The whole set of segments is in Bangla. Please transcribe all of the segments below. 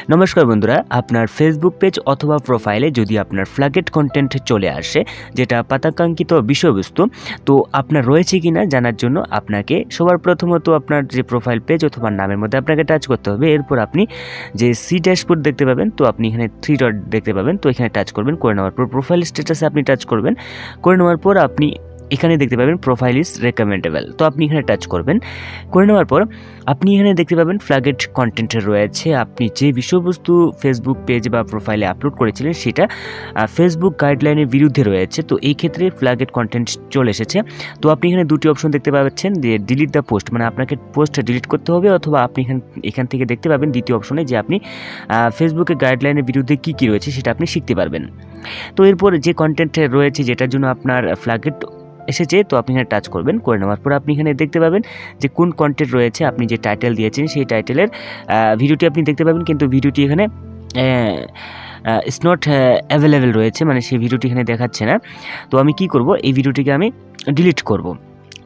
নমস্কার বন্ধুরা, আপনার ফেসবুক পেজ অথবা প্রোফাইলে যদি আপনার ফ্ল্যাগেড কন্টেন্ট চলে আসে যেটা পাতাকাঙ্ক্ষিত বিষয়বস্তু, তো আপনার রয়েছে কিনা জানার জন্য আপনাকে সবার প্রথমত আপনার যে প্রোফাইল পেজ অথবা নামের মধ্যে আপনাকে টাচ করতে হবে। এরপর আপনি যে সি ড্যাশবোর্ড দেখতে পাবেন, তো আপনি এখানে 3 ডট দেখতে পাবেন, তো এখানে টাচ করবেন। করে নেওয়ার পর প্রোফাইল স্ট্যাটাসে আপনি টাচ করবেন। করে নেওয়ার পর আপনি এখানে দেখতে পাবেন প্রোফাইল ইজ রেকমেন্ডেবল, তো আপনি এখানে টাচ করবেন। করে নেওয়ার পর আপনি এখানে দেখতে পাবেন ফ্ল্যাগেড কন্টেন্টের রয়েছে আপনি যে বিষয়বস্তু ফেসবুক পেজ বা প্রোফাইলে আপলোড করেছিলেন সেটা ফেসবুক গাইডলাইনের বিরুদ্ধে রয়েছে। তো এই ক্ষেত্রে ফ্ল্যাগেড কন্টেন্ট চলে এসেছে। তো আপনি এখানে দুটি অপশন দেখতে পাচ্ছেন যে ডিলিট দ্য পোস্ট, মানে আপনাকে পোস্টটা ডিলিট করতে হবে, অথবা আপনি এখান থেকে দেখতে পাবেন দ্বিতীয় অপশনে যে আপনি ফেসবুকের গাইডলাইনের বিরুদ্ধে কী কী রয়েছে সেটা আপনি শিখতে পারবেন। তো এরপর যে কন্টেন্ট রয়েছে যেটার জন্য আপনার ফ্ল্যাগেড এসেছে, তো আপনি এখানে টাচ করবেন। করে নেওয়ার পর আপনি এখানে দেখতে পাবেন যে কোন কন্টেন্ট রয়েছে, আপনি যে টাইটেল দিয়েছেন সেই টাইটেলের ভিডিওটি আপনি দেখতে পাবেন, কিন্তু ভিডিওটি এখানে ইটস নট অ্যাভেলেবেল রয়েছে, মানে সেই ভিডিওটি এখানে দেখাচ্ছে না। তো আমি কি করব, এই ভিডিওটিকে আমি ডিলিট করব।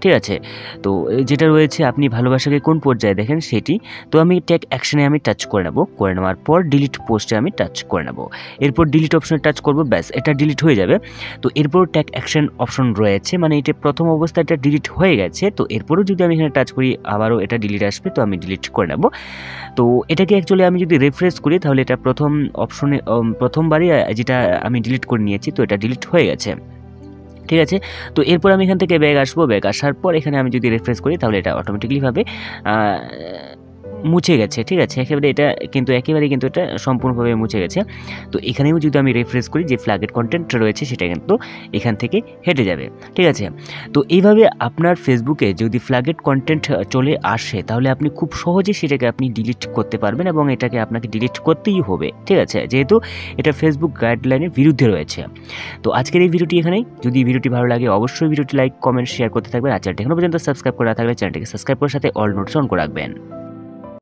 ঠিক আছে, তো যেটা রয়েছে আপনি ভালোবাসাকে কোন পর্যায়ে দেখেন সেটি। তো আমি টেক অ্যাকশনে আমি টাচ করে নেব। করে নেওয়ার পর ডিলিট পোস্টে আমি টাচ করে নেব। এরপর ডিলিট অপশনে টাচ করব, ব্যাস এটা ডিলিট হয়ে যাবে। তো এরপর টেক অ্যাকশন অপশন রয়েছে, মানে এটা প্রথম অবস্থায় এটা ডিলিট হয়ে গেছে। তো এরপরও যদি আমি এখানে টাচ করি আবারও এটা ডিলিট আসবে, তো আমি ডিলিট করে নেব। তো এটাকে অ্যাকচুয়ালি আমি যদি রিফ্রেশ করি তাহলে এটা প্রথম অপশনে প্রথমবারই যেটা আমি ডিলিট করে নিয়েছি, তো এটা ডিলিট হয়ে গেছে। ঠিক আছে, তো এরপর আমি এখান থেকে ব্যাগ আসবো। ব্যাগ আসার পর এখানে আমি যদি রিফ্রেশ করি তাহলে এটা অটোমেটিকলিভাবে মুছে গেছে। ঠিক আছে, একেবারে এটা কিন্তু এটা সম্পূর্ণভাবে মুছে গেছে। তো এখানেও যদি আমি রিফ্রেশ করি যে ফ্ল্যাগেড কন্টেন্ট রয়েছে সেটা কিন্তু এখান থেকে হেঁটে যাবে। ঠিক আছে, তো এইভাবে আপনার ফেসবুকে যদি ফ্ল্যাগেড কন্টেন্ট চলে আসে তাহলে আপনি খুব সহজে সেটাকে আপনি ডিলিট করতে পারবেন, এবং এটাকে আপনাকে ডিলিট করতেই হবে। ঠিক আছে, যেহেতু এটা ফেসবুক গাইডলাইনের বিরুদ্ধে রয়েছে। তো আজকের এই ভিডিওটি এখানেই। যদি ভিডিওটি ভালো লাগে অবশ্যই ভিডিওটি লাইক, কমেন্ট, শেয়ার করতে থাকবেন। আর চ্যানেলটি এখনো পর্যন্ত সাবস্ক্রাইব করা থাকলে চ্যানেলটিকে সাবস্ক্রাইব করার সাথে অল নোটিফিকেশন অন করে রাখবেন।